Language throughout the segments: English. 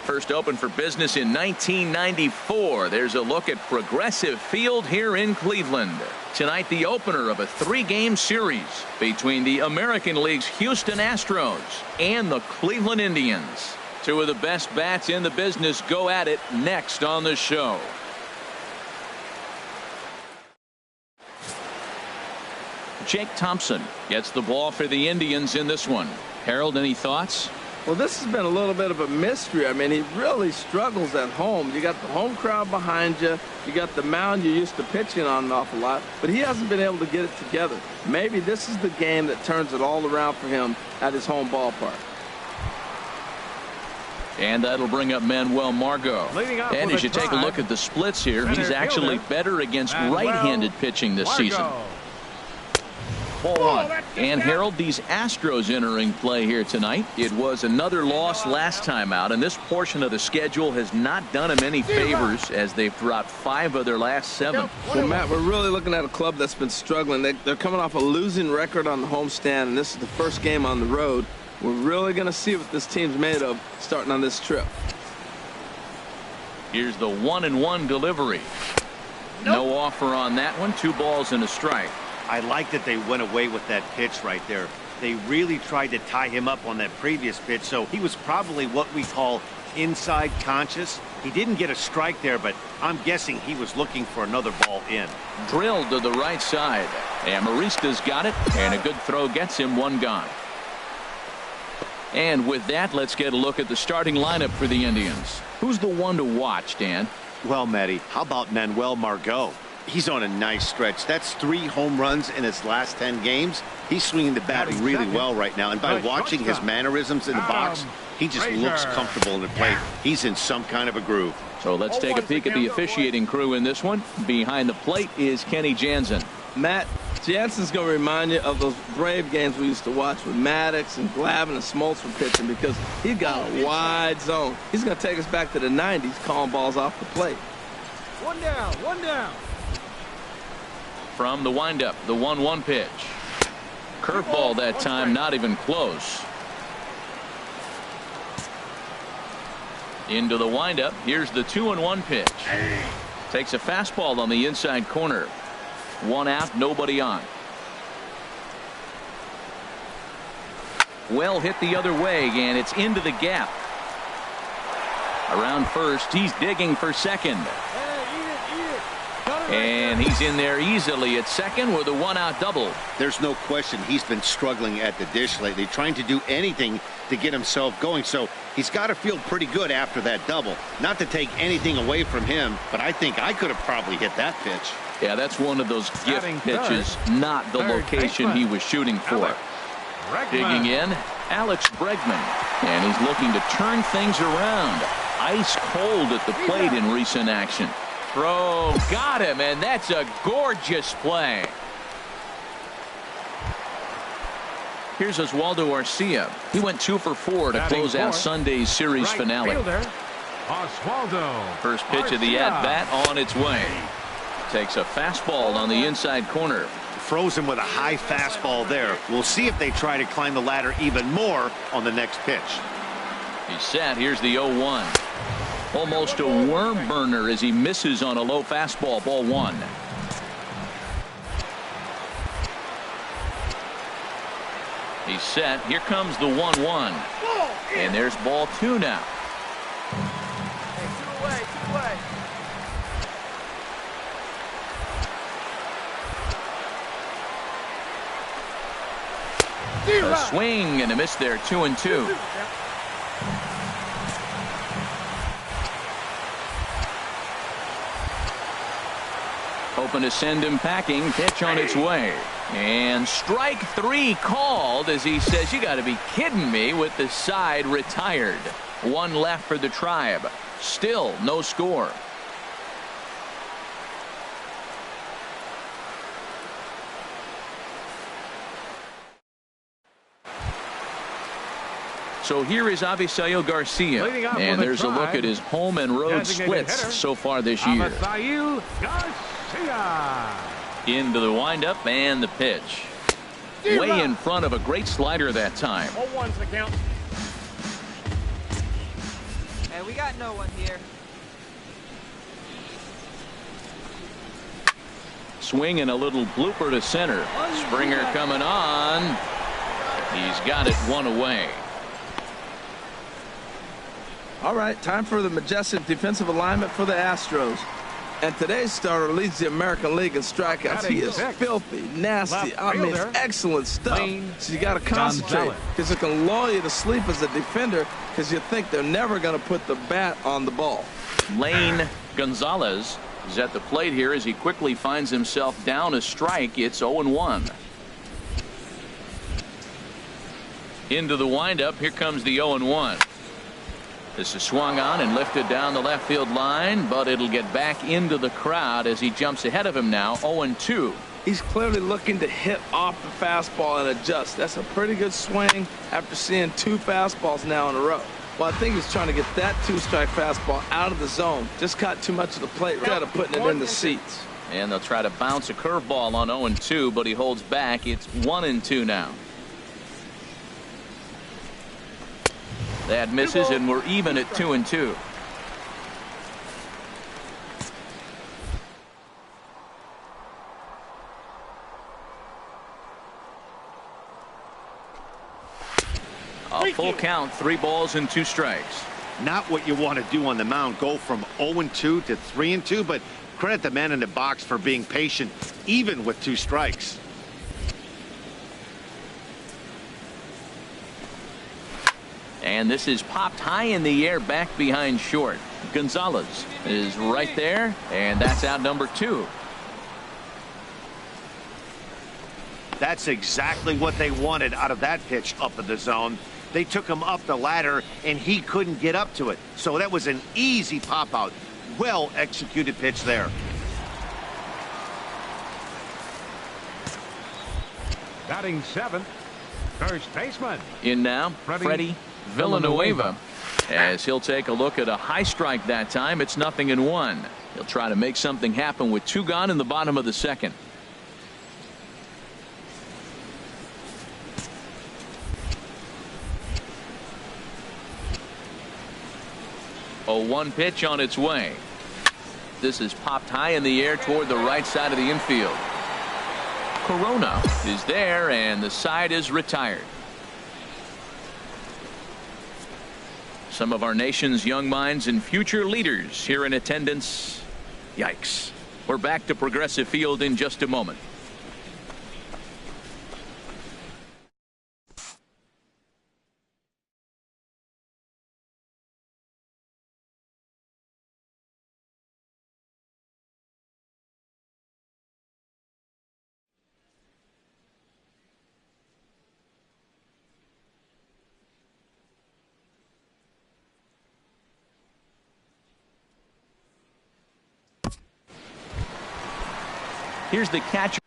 First opened for business in 1994. There's a look at Progressive Field here in Cleveland. Tonight, the opener of a 3-game series between the American League's Houston Astros and the Cleveland Indians. Two of the best bats in the business go at it next on the show. Jake Thompson gets the ball for the Indians in this one. Harold, any thoughts? Well, this has been a little bit of a mystery. I mean, he really struggles at home. You got the home crowd behind you. You got the mound you're used to pitching on an awful lot. But he hasn't been able to get it together. Maybe this is the game that turns it all around for him at his home ballpark. And that'll bring up Manuel Margot. And as you take a look at the splits here, he's actually better against right-handed pitching this season. Ball one. And Harold, these Astros entering play here tonight. It was another loss last time out, and this portion of the schedule has not done them any favors as they've dropped 5 of their last 7. Well, Matt, we're really looking at a club that's been struggling. They're coming off a losing record on the homestand, and this is the first game on the road. We're really going to see what this team's made of starting on this trip. Here's the 1-1 delivery. No offer on that one. 2 balls and a strike. I like that they went away with that pitch right there. They really tried to tie him up on that previous pitch, so he was probably what we call inside conscious. He didn't get a strike there, but I'm guessing he was looking for another ball in. Drilled to the right side. Amarista's got it, and a good throw gets him 1 gone. And with that, let's get a look at the starting lineup for the Indians. Who's the one to watch, Dan? Well, Matty, how about Manuel Margot? He's on a nice stretch. That's 3 home runs in his last 10 games. He's swinging the bat really well right now. And by watching his mannerisms in the box, he just looks comfortable in the plate. He's in some kind of a groove. So let's take a peek at the officiating crew in this one. Behind the plate is Kenny Jansen. Matt, Jansen's going to remind you of those Brave games we used to watch with Maddox and Glavine and Smoltz were pitching, because he's got a wide zone. He's going to take us back to the 90s, calling balls off the plate. 1 down, 1 down. From the windup, the 1-1 pitch. Curveball that time, not even close. Into the windup. Here's the 2-1 pitch. Takes a fastball on the inside corner. 1 out, nobody on. Well hit the other way, and it's into the gap. Around first, he's digging for second. And he's in there easily at second with a 1-out double. There's no question he's been struggling at the dish lately, trying to do anything to get himself going. So he's got to feel pretty good after that double. Not to take anything away from him, but I think I could have probably hit that pitch. Yeah, that's one of those gift pitches, not the location he was shooting for. Digging in, Alex Bregman. And he's looking to turn things around. Ice cold at the plate in recent action. Throw, got him, and that's a gorgeous play. Here's Oswaldo Arcia. He went 2 for 4 to close out Sunday's series finale. First pitch of the at-bat on its way. Takes a fastball on the inside corner. Froze him with a high fastball there. We'll see if they try to climb the ladder even more on the next pitch. He's set. Here's the 0-1. Almost a worm burner as he misses on a low fastball. Ball 1. He's set. Here comes the 1-1. And there's ball 2 now. A swing and a miss there. 2-2. Hoping to send him packing. Pitch on its way. And strike 3 called as he says, you got to be kidding me, with the side retired. 1 left for the Tribe. Still no score. So here is Avisail Garcia, and there's a look at his home and road splits so far this year. Into the windup and the pitch. Way in front of a great slider that time. we got no one here. Swing and a little blooper to center. Springer coming on. He's got it one away. All right, time for the majestic defensive alignment for the Astros. And today's starter leads the American League in strikeouts. He is filthy, nasty, excellent stuff. So you got to concentrate because it can lull you to sleep as a defender because you think they're never going to put the bat on the ball. Lane Gonzalez is at the plate here as he quickly finds himself down a strike. It's 0-1. Into the windup. Here comes the 0-1. This is swung on and lifted down the left field line, but it'll get back into the crowd as he jumps ahead of him now. 0-2. He's clearly looking to hit off the fastball and adjust. That's a pretty good swing after seeing 2 fastballs now in a row. Well, I think he's trying to get that 2-strike fastball out of the zone. Just caught too much of the plate instead of putting it in the seats. And they'll try to bounce a curveball on 0-2, but he holds back. It's 1-2 now. That misses, and we're even at 2-2. A full count, 3 balls and 2 strikes. Not what you want to do on the mound, go from 0-2 to 3-2, but credit the man in the box for being patient, even with 2 strikes. And this is popped high in the air back behind short. Gonzalez is right there, and that's out number 2. That's exactly what they wanted out of that pitch up in the zone. They took him up the ladder, and he couldn't get up to it. So that was an easy pop-out. Well-executed pitch there. Batting 7th, first baseman. In now, Freddie Villanueva, as he'll take a look at a high strike that time. It's 0-1. He'll try to make something happen with 2 gone in the bottom of the second. A 1 pitch on its way. This is popped high in the air toward the right side of the infield. Corona is there, and the side is retired. Some of our nation's young minds and future leaders here in attendance. Yikes. We're back to Progressive Field in just a moment. Here's the catcher.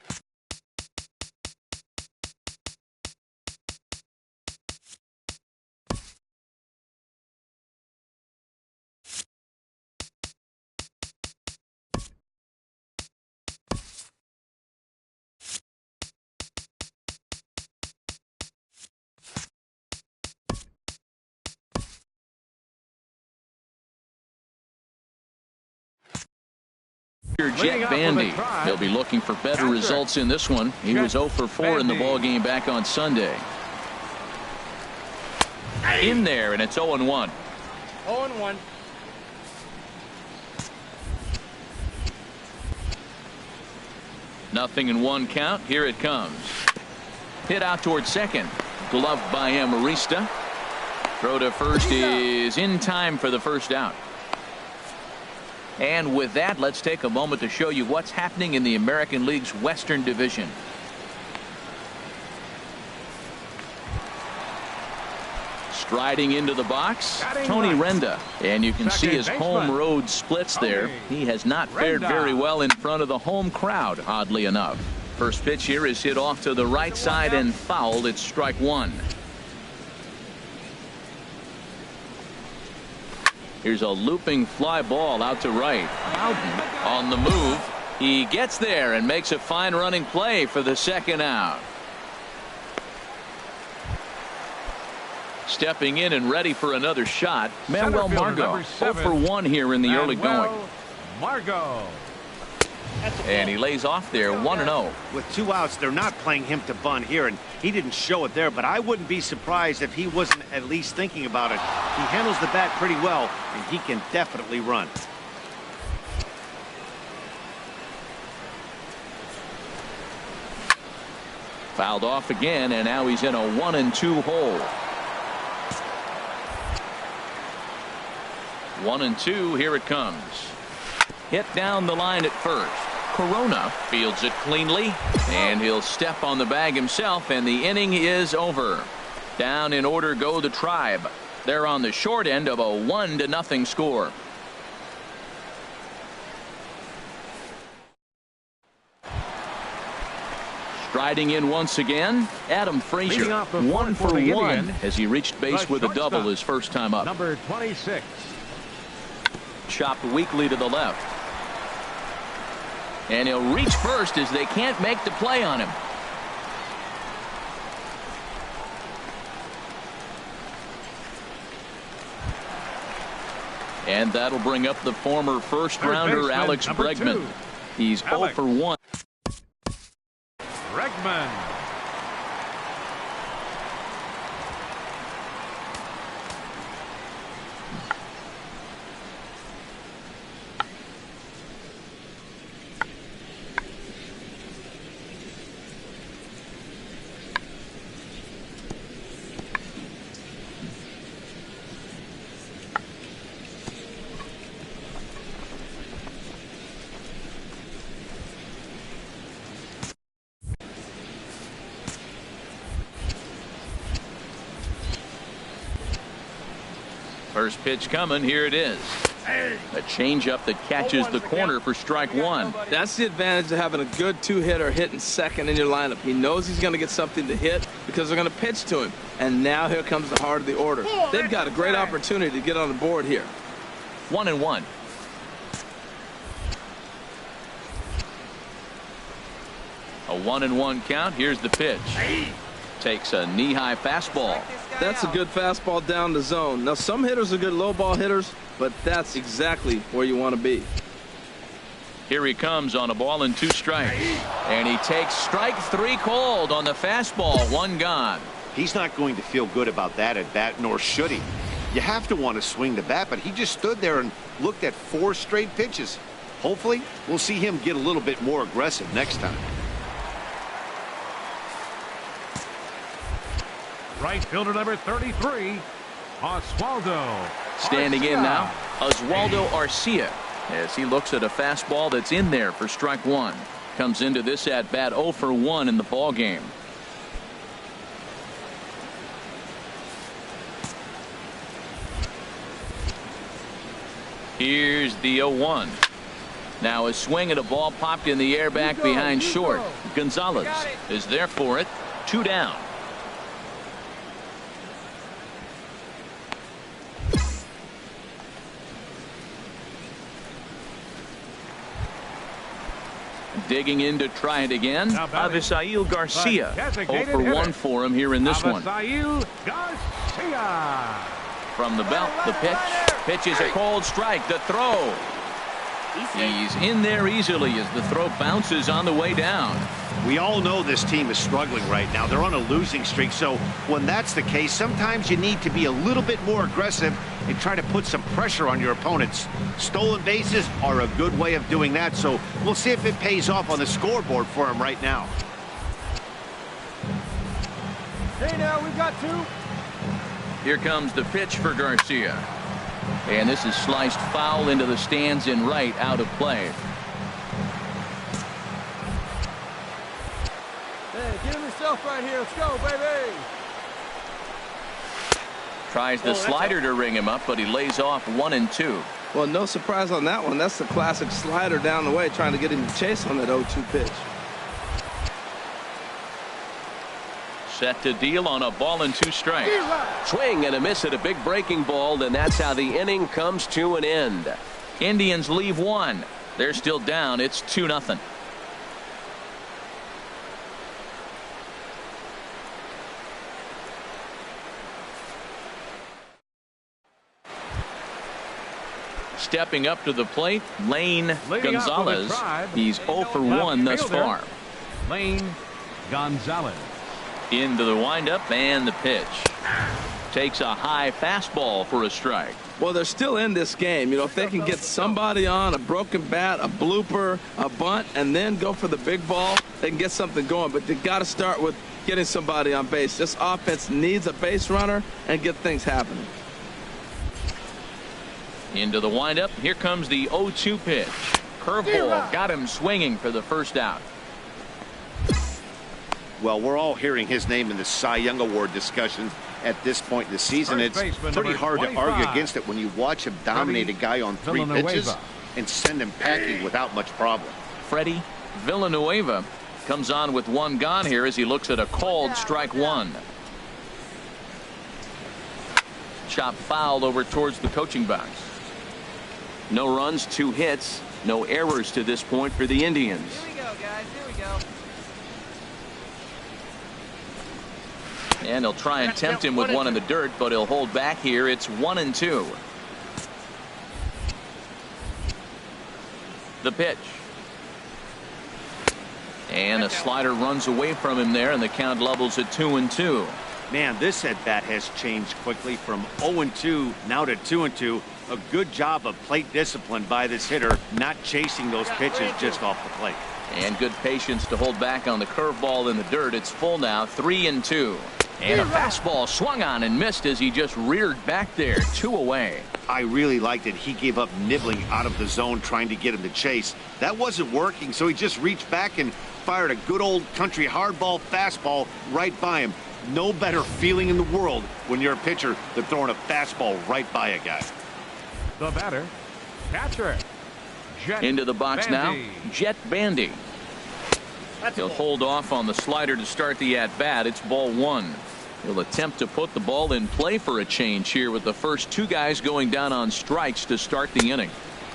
Jet Bandy. He'll be looking for better results in this one. He was 0 for 4 in the ball game back on Sunday. In there, and it's 0-1. 0-1. Nothing in 1 count. Here it comes. Hit out towards second. Gloved by Amarista. Throw to first is in time for the first out. And with that, let's take a moment to show you what's happening in the American League's Western Division. Striding into the box, Tony Renda. And you can see his home road splits there. He has not fared very well in front of the home crowd, oddly enough. First pitch here is hit off to the right side and fouled. It's strike 1. Here's a looping fly ball out to right. Bowden on the move. He gets there and makes a fine running play for the second out. Stepping in and ready for another shot, Manuel Center fielder Margot. number 0 for 1 here in the early going. Margot. And he lays off there 1-0. With 2 outs, they're not playing him to bunt here, and he didn't show it there, but I wouldn't be surprised if he wasn't at least thinking about it. He handles the bat pretty well, and he can definitely run. Fouled off again, and now he's in a 1-2 hole. 1-2, here it comes. Hit down the line at first. Corona fields it cleanly, and he'll step on the bag himself, and the inning is over. Down in order go the Tribe. They're on the short end of a 1-0 score. Striding in once again, Adam Frazier. 1 for 1 as he reached base with a double his first time up. Number 26. Chopped weakly to the left. And he'll reach first as they can't make the play on him. And that'll bring up the former first-rounder Alex Bregman. He's 0 for 1. Bregman. First pitch coming. Here it is. A changeup that catches the corner for strike 1. That's the advantage of having a good 2-hitter hitting second in your lineup. He knows he's going to get something to hit because they're going to pitch to him. And now here comes the heart of the order. They've got a great opportunity to get on the board here. 1-1. A 1-1 count. Here's the pitch. Takes a knee-high fastball. That's a good fastball down the zone. Now, some hitters are good low ball hitters, but that's exactly where you want to be. Here he comes on a ball and 2 strikes. And he takes strike 3 cold on the fastball. 1 gone. He's not going to feel good about that at bat, nor should he. You have to want to swing the bat, but he just stood there and looked at 4 straight pitches. Hopefully, we'll see him get a little bit more aggressive next time. Right fielder number 33, Oswaldo. Standing in Arcia. now, Oswaldo Arcia, as he looks at a fastball that's in there for strike 1. Comes into this at bat 0 for 1 in the ball game. Here's the 0-1. Now a swing at a ball popped in the air back behind short. Gonzalez is there for it. 2 down. Digging in to try it again. Avisail Garcia. 0 for 1 for him here in this one. Avisail Garcia. From the belt, the pitch. Pitch is a cold strike. The throw. He's in there easily as the throw bounces on the way down. We all know this team is struggling right now. They're on a losing streak, so when that's the case, sometimes you need to be a little bit more aggressive and try to put some pressure on your opponents. Stolen bases are a good way of doing that, so we'll see if it pays off on the scoreboard for him right now. Hey, now we've got 2. Here comes the pitch for Garcia. And this is sliced foul into the stands in right, out of play. Hey, get him yourself right here. Let's go, baby. Tries the slider to ring him up, but he lays off 1 and 2. Well, no surprise on that one. That's the classic slider down the way, trying to get him to chase on that 0-2 pitch. Set to deal on a ball and 2 strikes. Swing and a miss at a big breaking ball, and that's how the inning comes to an end. Indians leave 1. They're still down. It's 2-0. stepping up to the plate, Lane Leading off for the Gonzalez. Tribe, He's 0 for 1 thus fielder, far. Lane Gonzalez. Into the windup and the pitch. Takes a high fastball for a strike. Well, they're still in this game. You know, if they can get somebody on, a broken bat, a blooper, a bunt, and then go for the big ball, they can get something going. But they got to start with getting somebody on base. This offense needs a base runner and get things happening. Into the windup. Here comes the 0-2 pitch. Curveball got him swinging for the first out. Well, we're all hearing his name in the Cy Young Award discussions at this point in the season. It's pretty hard to argue against it when you watch him dominate a guy on 3 pitches and send him packing without much problem. Freddie Villanueva comes on with 1 gone here as he looks at a called strike 1. Chop foul over towards the coaching box. No runs, 2 hits, no errors to this point for the Indians. Here we go, guys. Here we go. And he'll try and tempt him with 1 in the dirt, but he'll hold back here. It's 1-2. The pitch. And a slider runs away from him there, and the count levels at 2-2. Man, this at bat has changed quickly from 0-2 now to 2-2. A good job of plate discipline by this hitter, not chasing those pitches just off the plate. And good patience to hold back on the curveball in the dirt. It's full now, 3-2. And a fastball swung on and missed as he just reared back there, 2 away. I really liked it. He gave up nibbling out of the zone trying to get him to chase. That wasn't working, so he just reached back and fired a good old country hardball fastball right by him. No better feeling in the world when you're a pitcher than throwing a fastball right by a guy. The batter, catcher. Jet Into the box Bandy. now, Jet Bandy. He'll hold off on the slider to start the at-bat. It's ball 1. He'll attempt to put the ball in play for a change here with the first 2 guys going down on strikes to start the inning.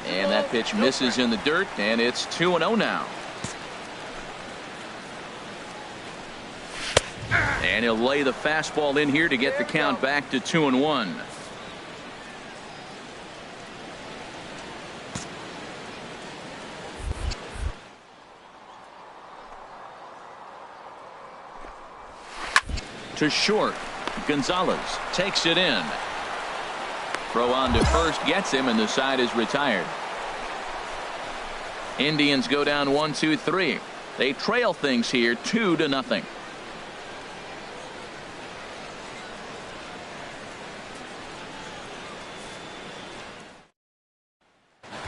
And that pitch misses in the dirt, and it's 2-0 now. And he'll lay the fastball in here to get the count back to 2-1. To short. Gonzalez takes it in. Throw on to first gets him, and the side is retired. Indians go down 1-2-3. They trail things here 2-0.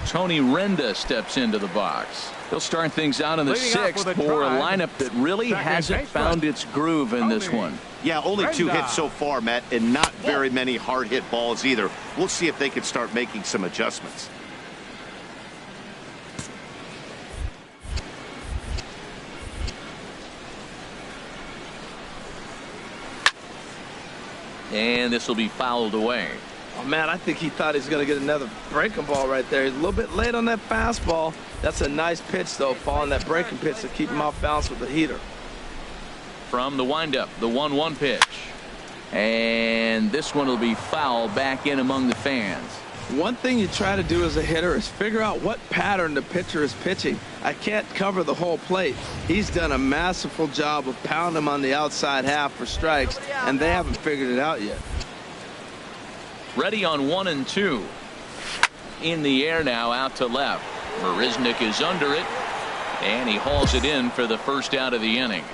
Tony Renda steps into the box. He'll start things out in the 6th for a lineup that really hasn't found its groove in this one. Yeah, only 2 hits so far, Matt, and not very many hard hit balls either. We'll see if they can start making some adjustments. And this will be fouled away. Oh, man, I think he thought he was going to get another breaking ball right there. He's a little bit late on that fastball. That's a nice pitch, though, following that breaking pitch to keep him off balance with the heater. From the windup, the 1-1 pitch. And this one will be fouled back in among the fans. One thing you try to do as a hitter is figure out what pattern the pitcher is pitching. I can't cover the whole plate. He's done a masterful job of pounding him on the outside half for strikes, and they haven't figured it out yet. Ready on 1-2. In the air now, out to left. Marisnik is under it, and he hauls it in for the first out of the inning.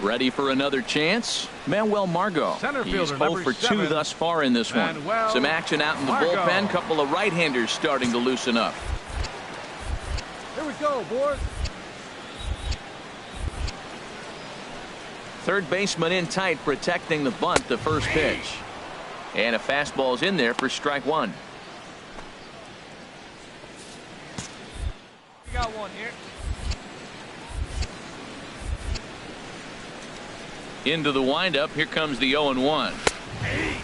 Ready for another chance? Manuel Margot. He's 0 for 2 thus far in this one. Some action out in the bullpen. Couple of right-handers starting to loosen up. Here we go, boys. Third baseman in tight, protecting the bunt, the first pitch. And a fastball's in there for strike 1. We got one here. Into the windup. Here comes the 0-1.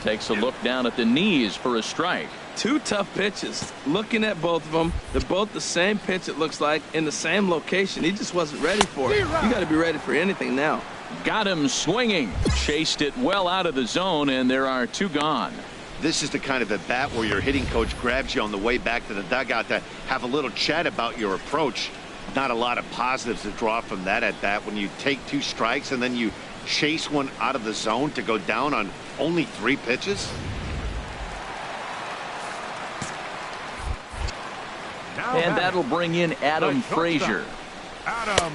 Takes a look down at the knees for a strike. 2 tough pitches. Looking at both of them, they're both the same pitch, it looks like, in the same location. He just wasn't ready for it. You got to be ready for anything now. Got him swinging. Chased it well out of the zone, and there are 2 gone. This is the kind of at bat where your hitting coach grabs you on the way back to the dugout to have a little chat about your approach. Not a lot of positives to draw from that at bat when you take 2 strikes and then you chase one out of the zone to go down on only 3 pitches. And that'll bring in Adam Frazier,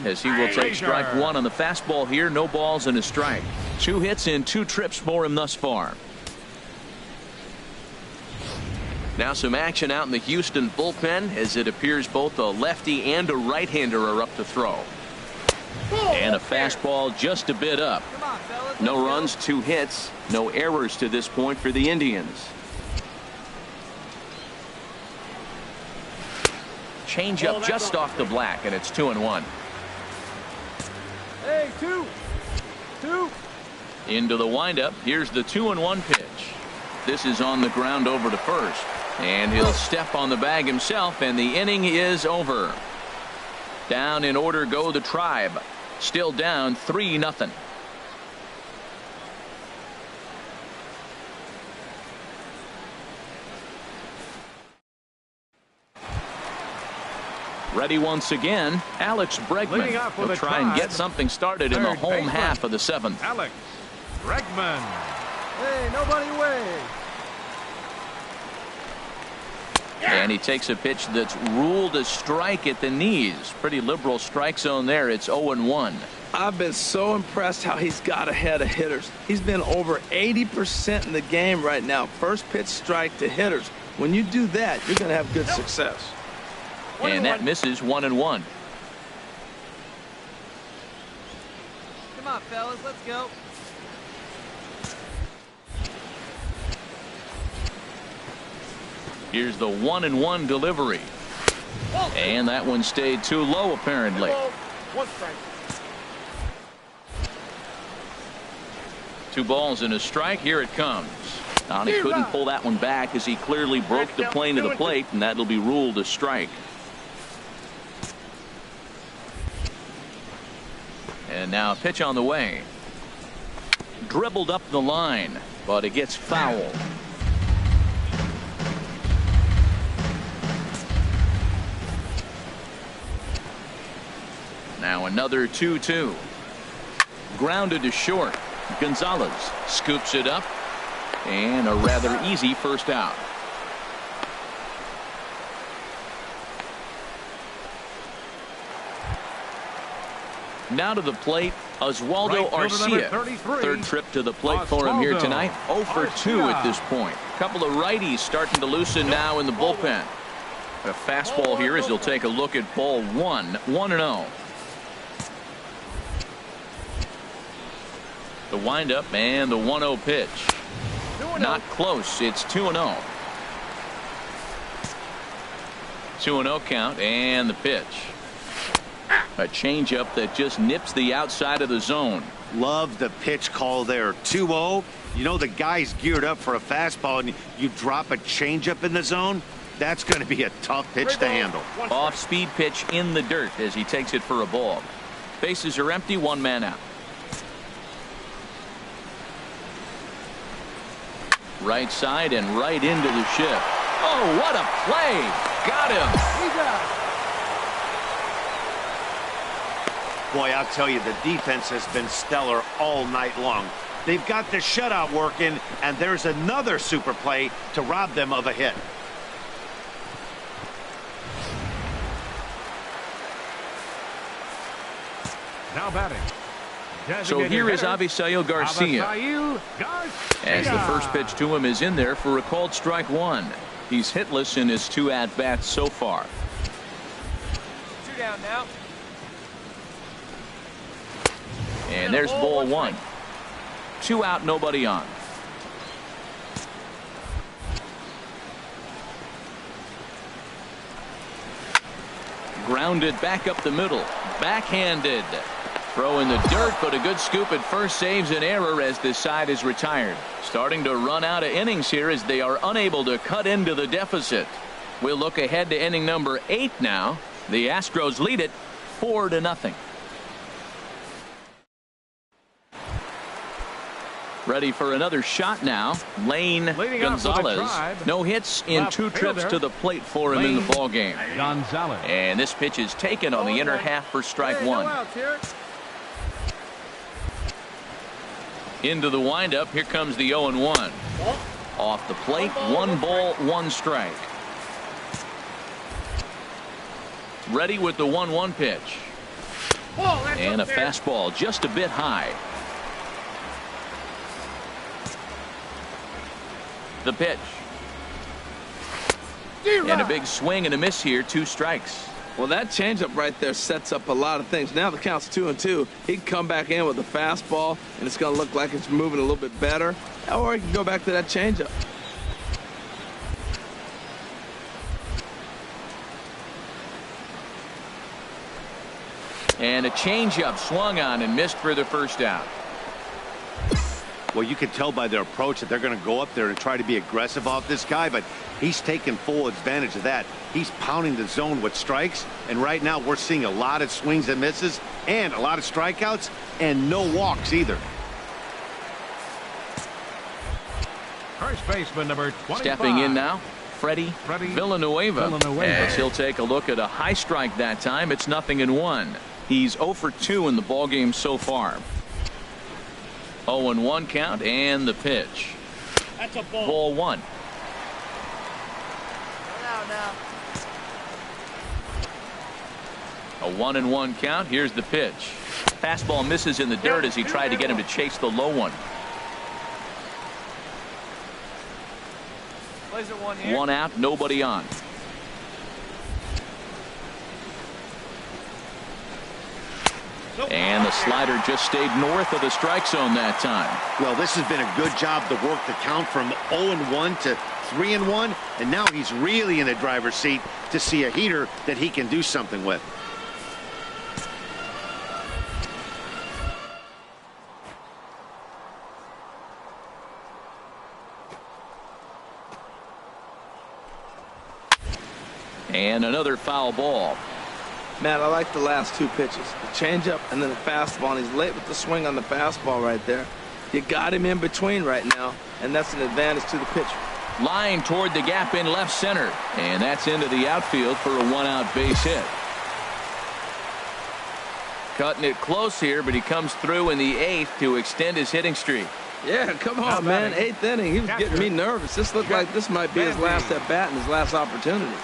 as he will take strike 1 on the fastball here. No balls and a strike. 2 hits in 2 trips for him thus far. Now some action out in the Houston bullpen, as it appears both a lefty and a right-hander are up to throw. And a fastball just a bit up. No runs, 2 hits, no errors to this point for the Indians. Changeup just off the black, and it's 2-1. Hey, 2. Into the windup. Here's the 2-1 pitch. This is on the ground over to first, and he'll step on the bag himself, and the inning is over. Down in order go the Tribe. Still down 3-0. Ready once again, Alex Bregman. He'll try and get something started in the home half of the 7th. Alex Bregman. Hey, nobody away. And he takes a pitch that's ruled a strike at the knees. Pretty liberal strike zone there. It's 0-1. I've been so impressed how he's got ahead of hitters. He's been over 80% in the game right now. First pitch strike to hitters. When you do that, you're going to have good success. And that misses 1-1. Come on, fellas, let's go. Here's the 1-1 delivery. And that one stayed too low, apparently. 2 balls and a strike. Here it comes. And he couldn't pull that one back, as he clearly broke the plane of the plate, and that'll be ruled a strike. And now a pitch on the way. Dribbled up the line, but it gets fouled. Now another 2-2. Grounded to short. Gonzalez scoops it up, and a rather easy first out. Now to the plate, Oswaldo Arcia. 3rd trip to the plate for him here tonight. 0 for 2 at this point. A couple of righties starting to loosen now in the bullpen. A fastball here as he'll take a look at ball 1. 1-0. The windup and the 1-0 pitch. Not close. It's 2-0. 2-0 count, and the pitch. A changeup that just nips the outside of the zone. Love the pitch call there. 2-0. You know the guy's geared up for a fastball, and you drop a changeup in the zone. That's going to be a tough pitch to handle. Off-speed pitch in the dirt as he takes it for a ball. Bases are empty. 1 man out. Right side and right into the shift. Oh, what a play! Got him. Boy, I'll tell you, the defense has been stellar all night long. They've got the shutout working, and there's another super play to rob them of a hit. Now batting. So here is Avisail Garcia. As the first pitch to him is in there for a called strike 1. He's hitless in his 2 at-bats so far. 2 down now. And there's ball 1. 2 out, nobody on. Grounded back up the middle. Backhanded. Throw in the dirt, but a good scoop at first saves an error as this side is retired. Starting to run out of innings here as they are unable to cut into the deficit. We'll look ahead to inning number 8 now. The Astros lead it 4-0. Ready for another shot now. Lane Gonzalez. No hits in 2 trips to the plate for him in the ball game. Gonzalez. And this pitch is taken on the inner half for strike 1. Into the windup. Here comes the 0-1. Off the plate. 1 ball, 1 strike. Ready with the 1-1 pitch. And a fastball just a bit high. The pitch. And a big swing and a miss here. 2 strikes. Well, that changeup right there sets up a lot of things. Now the count's 2-2. He can come back in with a fastball, and it's going to look like it's moving a little bit better. Or he can go back to that changeup. And a changeup swung on and missed for the first out. Well, you can tell by their approach that they're going to go up there and try to be aggressive off this guy, but he's taking full advantage of that. He's pounding the zone with strikes, and right now we're seeing a lot of swings and misses and a lot of strikeouts and no walks either. First baseman number 25. Stepping in now, Freddie Villanueva. As he'll take a look at a high strike that time. It's 0-1. He's 0 for 2 in the ball game so far. 0-1 count and the pitch. That's a ball. Ball 1. Now. A 1-1 count. Here's the pitch. Fastball misses in the dirt as he tried to get him to chase the low one. Plays it 1 here. 1 out, nobody on. And the slider just stayed north of the strike zone that time. Well, this has been a good job to work the count from 0-1 to 3-1, and now he's really in the driver's seat to see a heater that he can do something with. And another foul ball. Man, I like the last 2 pitches. The changeup and then the fastball. And he's late with the swing on the fastball right there. You got him in between right now, and that's an advantage to the pitcher. Line toward the gap in left center. And that's into the outfield for a 1-out base hit. Cutting it close here, but he comes through in the 8th to extend his hitting streak. Yeah, come on, man. 8th inning. He was getting me nervous. This looked like this might be his last at bat and his last opportunity.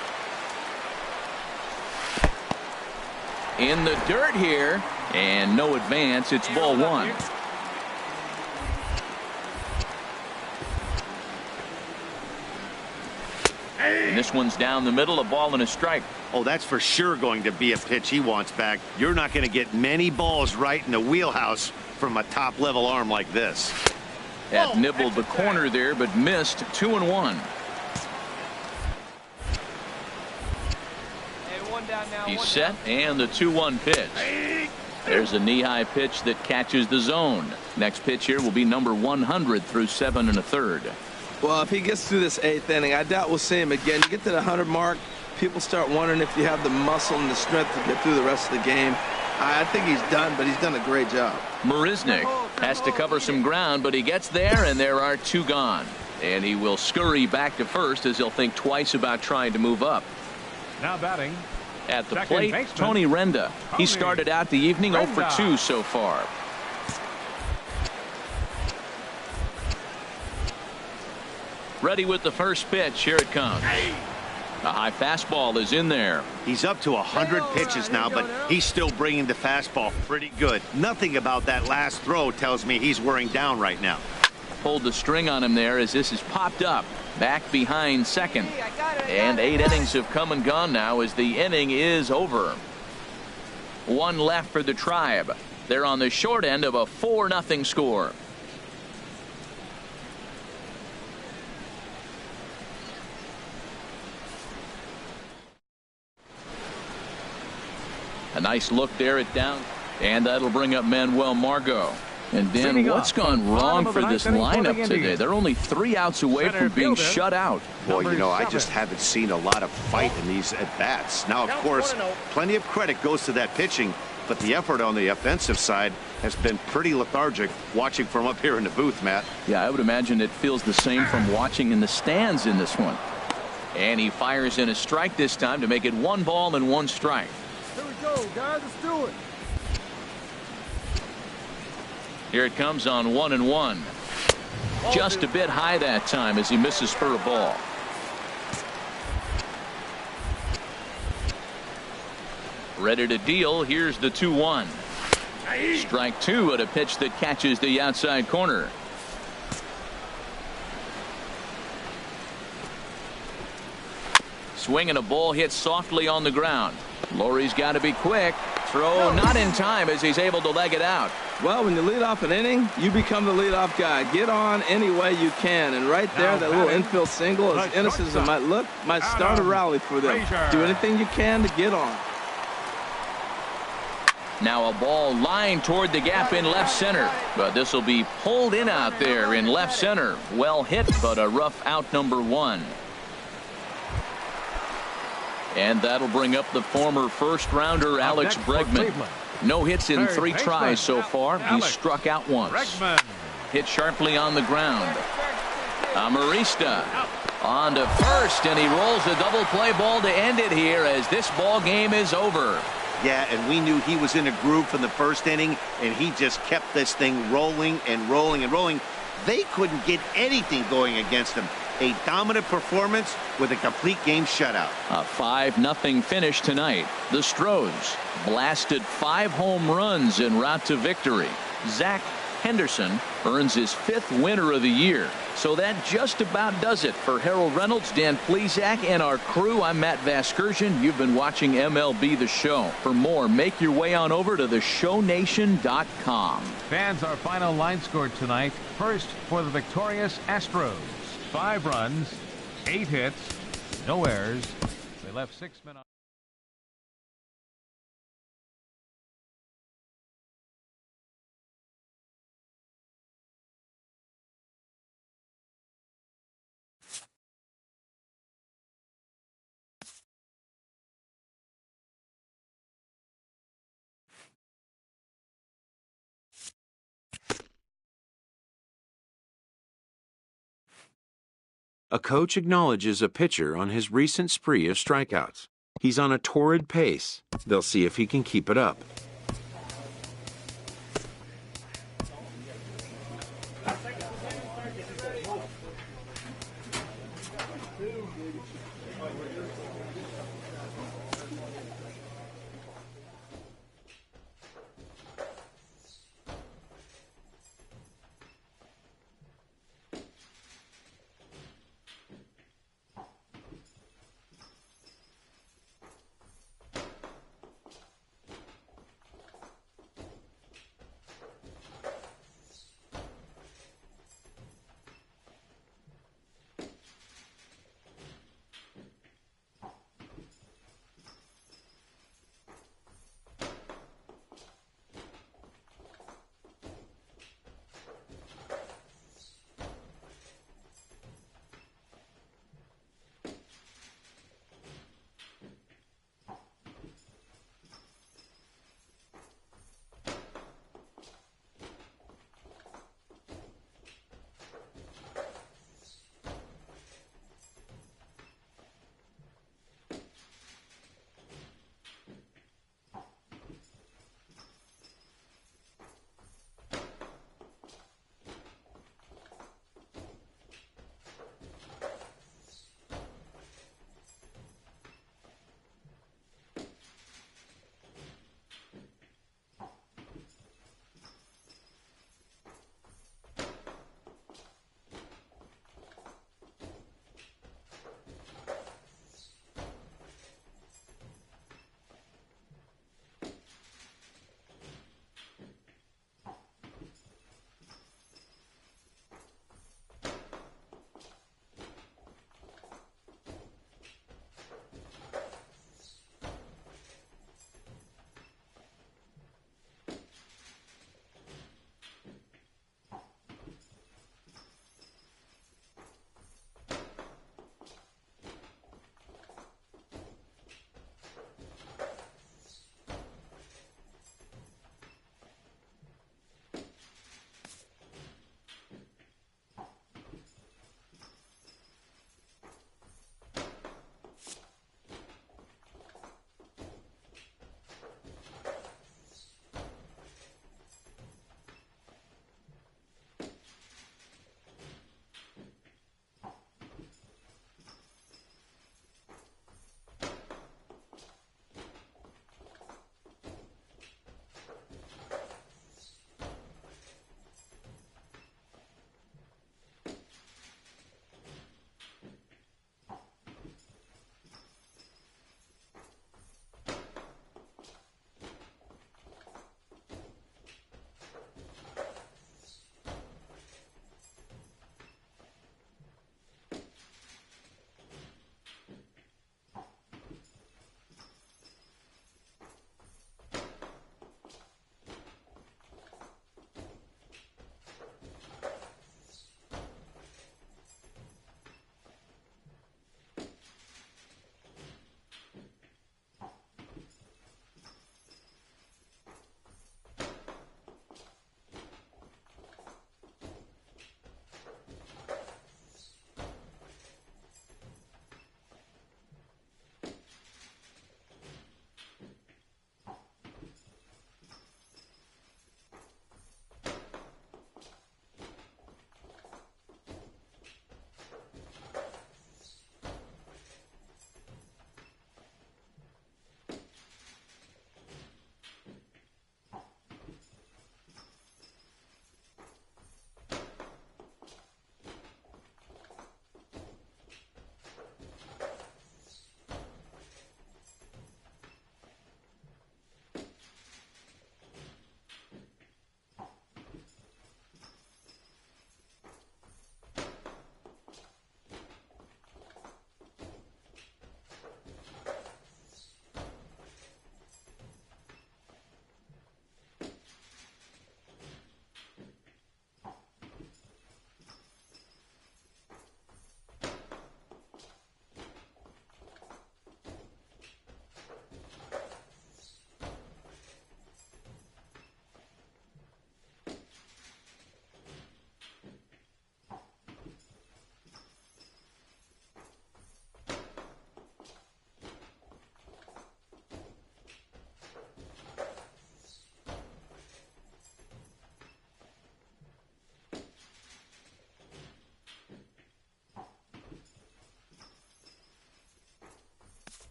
In the dirt here, and no advance. It's ball 1. And this one's down the middle, a ball and a strike. Oh, that's for sure going to be a pitch he wants back. You're not going to get many balls right in the wheelhouse from a top-level arm like this. That nibbled the corner there, but missed. 2-1. He's set, and the 2-1 pitch. There's a knee-high pitch that catches the zone. Next pitch here will be number 100 through 7 1/3. Well, if he gets through this 8th inning, I doubt we'll see him again. You get to the 100 mark, people start wondering if you have the muscle and the strength to get through the rest of the game. I think he's done, but he's done a great job. Marisnick has to cover some ground, but he gets there, and there are 2 gone. And he will scurry back to first as he'll think twice about trying to move up. Now batting. At the plate, Tony Renda. He started out the evening 0 for 2 so far. Ready with the first pitch. Here it comes. A high fastball is in there. He's up to 100 pitches now, but he's still bringing the fastball pretty good. Nothing about that last throw tells me he's wearing down right now. Pulled the string on him there as this is popped up. Back behind second. And 8 innings have come and gone now as the inning is over. 1 left for the Tribe. They're on the short end of a 4-0 score. A nice look there at down. And that'll bring up Manuel Margot. And Dan, what's gone wrong for this lineup today? They're only 3 outs away from being shut out. Well, you know, I just haven't seen a lot of fight in these at-bats. Now, of course, plenty of credit goes to that pitching, but the effort on the offensive side has been pretty lethargic watching from up here in the booth, Matt. Yeah, I would imagine it feels the same from watching in the stands in this one. And he fires in a strike this time to make it 1 ball and 1 strike. Here we go, guys. Let's do it. Here it comes on 1-1. Just a bit high that time as he misses for a ball. Ready to deal. Here's the 2-1. Strike 2 at a pitch that catches the outside corner. Swinging a ball hit softly on the ground. Lowry's got to be quick. Throw not in time as he's able to leg it out. Well, when you lead off an inning, you become the leadoff guy. Get on any way you can. And right there, that little infield single, as innocent as it might look, might start a rally for them. Do anything you can to get on. Now a ball lined toward the gap in left center. But this will be pulled in out there in left center. Well hit, but a rough out number 1. And that'll bring up the former first-rounder Alex Bregman. No hits in 3 tries so far. He's struck out once. Hit sharply on the ground. Amarista on to first, and he rolls a double play ball to end it here as this ball game is over. Yeah, and we knew he was in a groove from the first inning, and he just kept this thing rolling and rolling and rolling. They couldn't get anything going against him. A dominant performance with a complete game shutout. A 5-0 finish tonight. The Stros blasted 5 home runs en route to victory. Zach Henderson earns his 5th winner of the year. So that just about does it for Harold Reynolds, Dan Plesac, and our crew. I'm Matt Vasgersian. You've been watching MLB The Show. For more, make your way on over to theshownation.com. Fans, our final line score tonight. First for the victorious Astros. 5 runs, 8 hits, no errors. They left 6 men on. A coach acknowledges a pitcher on his recent spree of strikeouts. He's on a torrid pace. They'll see if he can keep it up.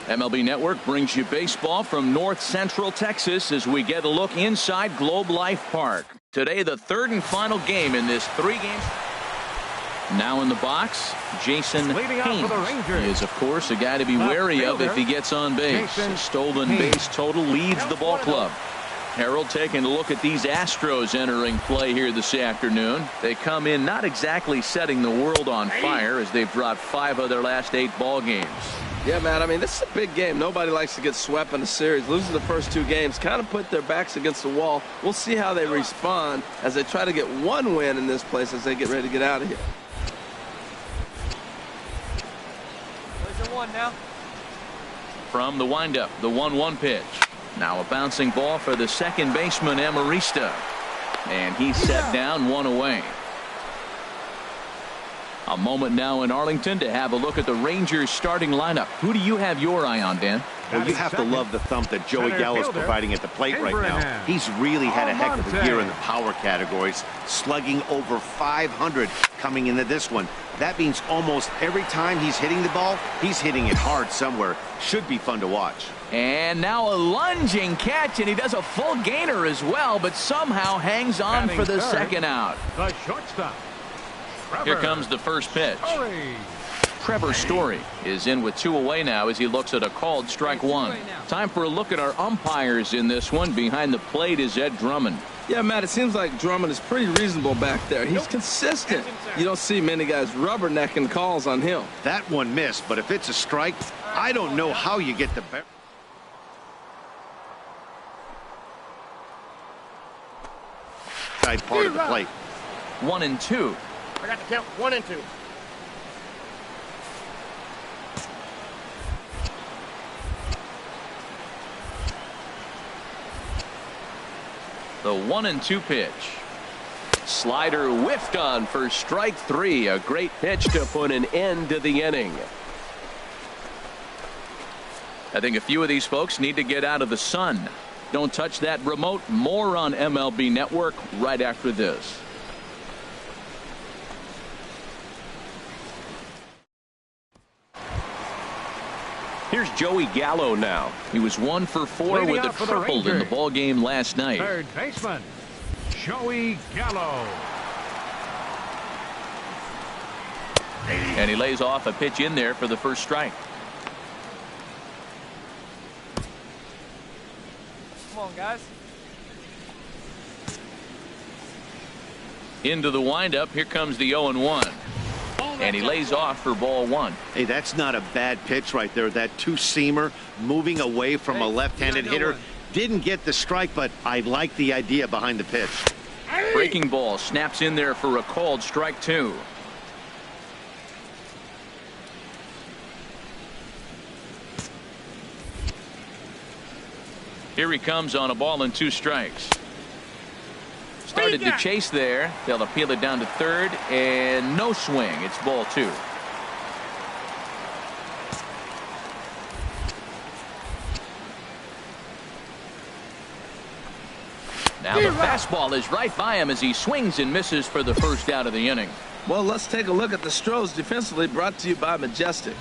MLB Network brings you baseball from North Central Texas as we get a look inside Globe Life Park. Today, the third and final game in this 3-game. Now in the box, Jason Haynes. He is, of course, a guy to be wary of if he gets on base. A stolen base total leads the ball club. Harold taking a look at these Astros entering play here this afternoon. They come in not exactly setting the world on fire as they've dropped 5 of their last 8 ball games. Yeah, man, I mean, this is a big game. Nobody likes to get swept in a series. Losing the first 2 games kind of put their backs against the wall. We'll see how they respond as they try to get 1 win in this place as they get ready to get out of here. Where's the 1 now? From the windup, the 1-1 pitch. Now a bouncing ball for the second baseman, Amarista. And he's set down 1 away. A moment now in Arlington to have a look at the Rangers starting lineup. Who do you have your eye on, Dan? Well, you have to love the thump that Joey Gallo's providing at the plate right now. He's really had a heck of a year in the power categories, slugging over 500 coming into this one. That means almost every time he's hitting the ball, he's hitting it hard somewhere. Should be fun to watch. And now a lunging catch, and he does a full gainer as well, but somehow hangs on for the second out. The shortstop. Here comes the first pitch. Trevor Story is in with 2 away now as he looks at a called strike 1. Time for a look at our umpires in this one. Behind the plate is Ed Drummond. Yeah, Matt, it seems like Drummond is pretty reasonable back there. He's consistent. You don't see many guys rubbernecking calls on him. That one missed, but if it's a strike, I don't know how you get the better. Side part of the plate. 1-2. I got the count. 1 and 2. The 1-2 pitch. Slider whiffed on for strike 3. A great pitch to put an end to the inning. I think a few of these folks need to get out of the sun. Don't touch that remote. More on MLB Network right after this. Here's Joey Gallo now. He was 1 for 4 with a triple in the ball game last night. Third baseman, Joey Gallo. And he lays off a pitch in there for the first strike. Come on, guys. Into the windup. Here comes the 0-1. And he lays off for ball 1. Hey, that's not a bad pitch right there. That 2-seamer moving away from a left-handed hitter. Didn't get the strike, but I like the idea behind the pitch. Breaking ball snaps in there for a called strike 2. Here he comes on a ball and 2 strikes. Started to chase there. They'll appeal it down to third, and no swing. It's ball 2. Now the fastball is right by him as he swings and misses for the first out of the inning. Well, let's take a look at the Stros defensively, brought to you by Majestic.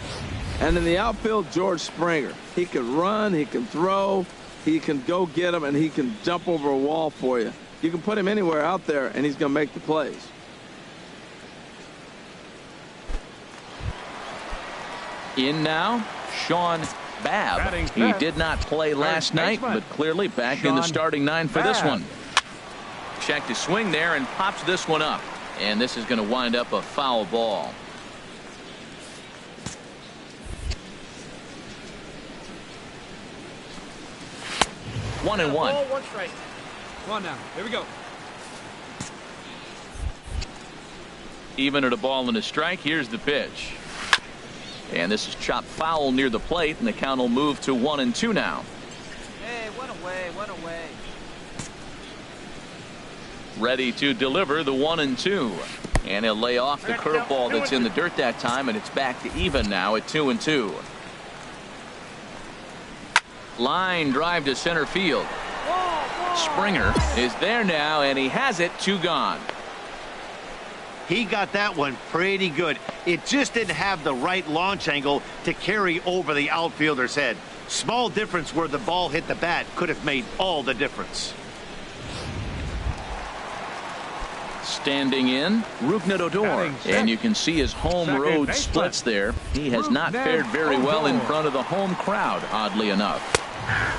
And in the outfield, George Springer. He can run, he can throw, he can go get him, and he can jump over a wall for you. You can put him anywhere out there, and he's going to make the plays. In now, Sean Babb. He did not play last night, but clearly back in the starting 9 for this one. Checked his swing there and pops this one up. And this is going to wind up a foul ball. One and one. Ball, 1 strike. Come on now. Here we go. Even at a ball and a strike. Here's the pitch. And this is chopped foul near the plate, and the count will move to 1-2 now. Hey, 1 away, 1 away. Ready to deliver the 1-2. And he'll lay off the curveball that's in the dirt that time, and it's back to even now at 2-2. Line drive to center field. Springer is there now, and he has it. 2 gone. He got that one pretty good. It just didn't have the right launch angle to carry over the outfielder's head. Small difference where the ball hit the bat could have made all the difference. Standing in, Rougned Odor. And you can see his home road splits there. He has not fared very well in front of the home crowd, oddly enough.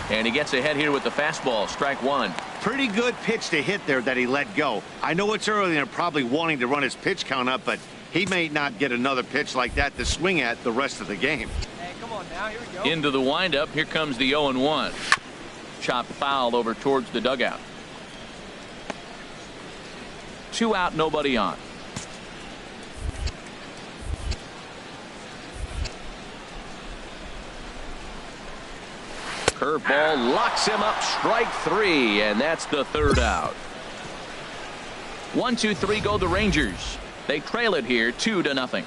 And he gets ahead here with the fastball, strike one. Pretty good pitch to hit there that he let go. I know it's early and probably wanting to run his pitch count up, but he may not get another pitch like that to swing at the rest of the game. Hey, come on now. Here we go. Into the windup. Here comes the 0-1. Chopped foul over towards the dugout. 2 out, nobody on. Curveball locks him up, strike 3, and that's the 3rd out. 1, 2, 3 go the Rangers. They trail it here 2-0.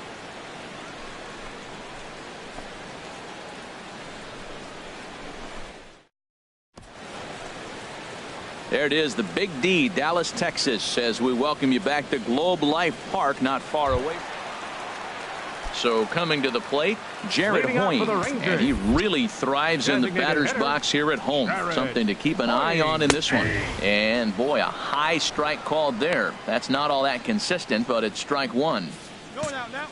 There it is, the Big D, Dallas, Texas, as we welcome you back to Globe Life Park, not far away. So coming to the plate, Jared Hoying, and he really thrives in the batter's box here at home. Something to keep an eye on in this one. And boy, a high strike called there. That's not all that consistent, but it's strike 1. Going out now.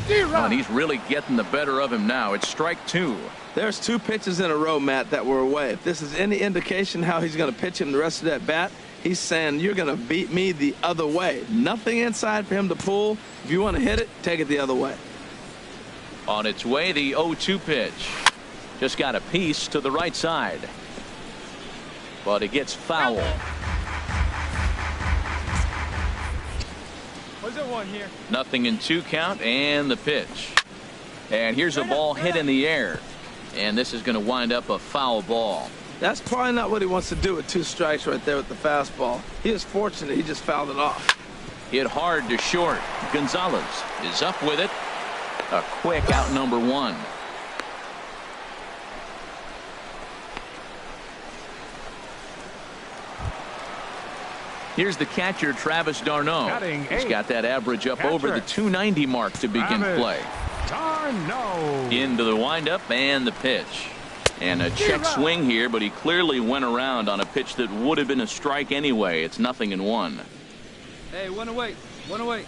And he's really getting the better of him now. It's strike 2. There's 2 pitches in a row, Matt, that were away. If this is any indication how he's going to pitch him the rest of that bat, he's saying you're going to beat me the other way. Nothing inside for him to pull. If you want to hit it, take it the other way. On its way, the 0-2 pitch. Just got a piece to the right side. But it gets foul. What's it 1 here? Nothing in 2 count, and the pitch. And here's a ball hit in the air. And this is going to wind up a foul ball. That's probably not what he wants to do with 2 strikes right there with the fastball. He is fortunate he just fouled it off. Hit hard to short. Gonzalez is up with it. A quick out, number 1. Here's the catcher, Travis d'Arnaud. He's got that average up over the 290 mark to begin play. Into the windup and the pitch. And a check swing here, but he clearly went around on a pitch that would have been a strike anyway. It's 0-1. Hey, 1 away. 1 away.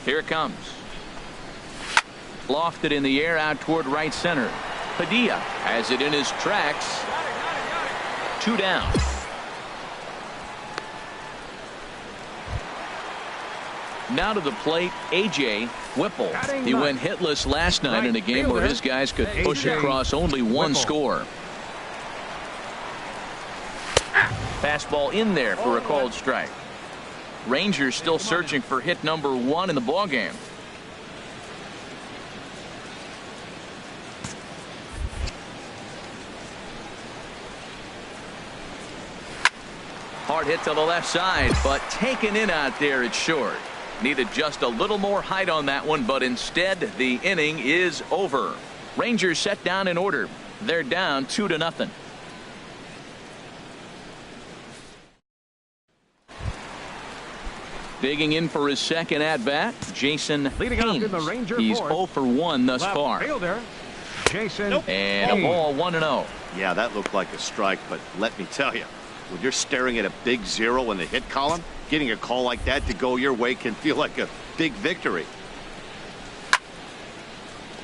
Here it comes. Lofted in the air out toward right center. Padilla has it in his tracks. 2 down. Now to the plate, A.J. Whipple. He went hitless last night in a game where his guys could push across only 1 score. Fastball in there for a called strike. Rangers still searching for hit number 1 in the ballgame. Hard hit to the left side, but taken in out there at short. Needed just a little more height on that one, but instead the inning is over. Rangers set down in order. They're down 2-0. Digging in for his second at-bat, Jason Haynes. He's 0 for 1 thus far. Jason and a ball 1-0. Yeah, that looked like a strike, but let me tell you, when you're staring at a big 0 in the hit column, getting a call like that to go your way can feel like a big victory.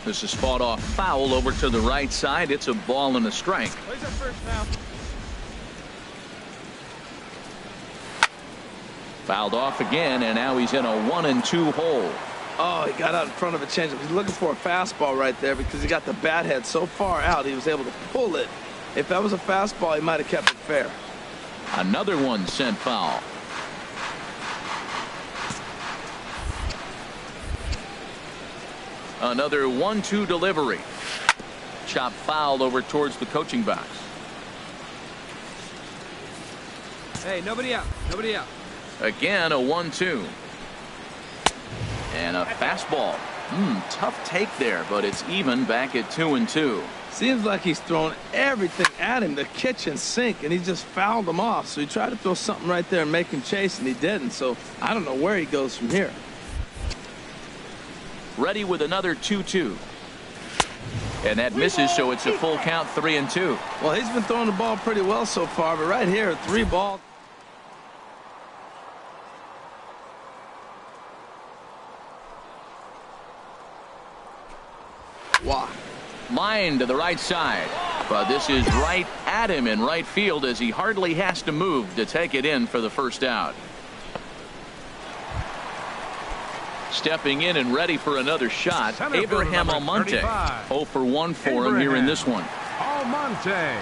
This is fought off foul over to the right side. It's a ball and a strike. Plays up first now. Fouled off again, and now he's in a 1-2 hole. Oh, he got out in front of a changeup. He's looking for a fastball right there because he got the bat head so far out he was able to pull it. If that was a fastball, he might have kept it fair. Another one sent foul. Another 1-2 delivery. Chop foul over towards the coaching box. Hey, nobody out. Nobody out. Again, a 1-2. And a fastball. Tough take there, but it's even back at 2-2. Seems like he's thrown everything at him, the kitchen sink, and he just fouled him off. So he tried to throw something right there and make him chase, and he didn't. So I don't know where he goes from here. Ready with another 2-2. And that misses, so it's a full count, 3-2. Well, he's been throwing the ball pretty well so far, but right here, 3 balls. Wow. Line to the right side, but this is right at him in right field as he hardly has to move to take it in for the first out. Stepping in and ready for another shot, Abraham Almonte. 0 for 1 for him here in this one. Almonte.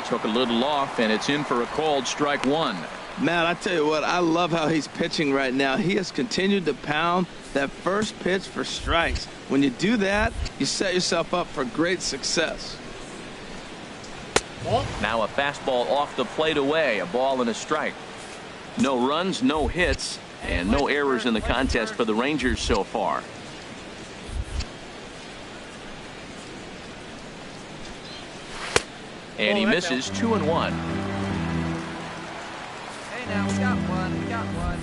Took a little off, and it's in for a called strike 1. Man, I tell you what, I love how he's pitching right now. He has continued to pound that first pitch for strikes. When you do that, you set yourself up for great success. Now a fastball off the plate away, a ball and a strike. No runs, no hits, and no errors in the contest for the Rangers so far. And he misses 2-1. Hey, now we got one. We got one.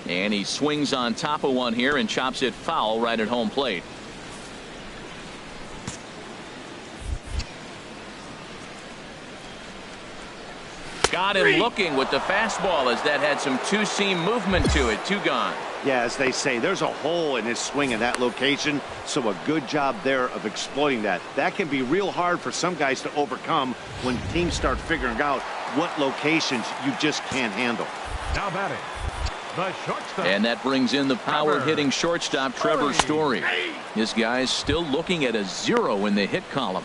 And he swings on top of one here and chops it foul right at home plate. Got him looking with the fastball as that had some two-seam movement to it. 2 gone. Yeah, as they say, there's a hole in his swing in that location, so a good job there of exploiting that. That can be real hard for some guys to overcome when teams start figuring out what locations you just can't handle. Now batting, the shortstop. And that brings in the power-hitting shortstop, Trevor Story. This guy's still looking at a 0 in the hit column.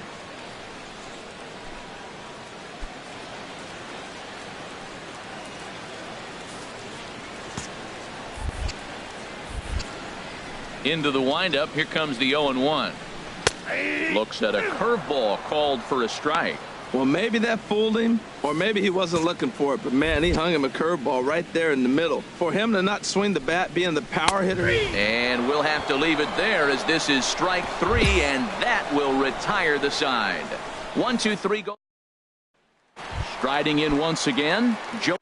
Into the windup. Here comes the 0-1. Looks at a curveball called for a strike. Well, maybe that fooled him, or maybe he wasn't looking for it. But, man, he hung him a curveball right there in the middle. For him to not swing the bat, being the power hitter. And we'll have to leave it there as this is strike 3, and that will retire the side. 1, 2, 3, go. Striding in once again, Joe.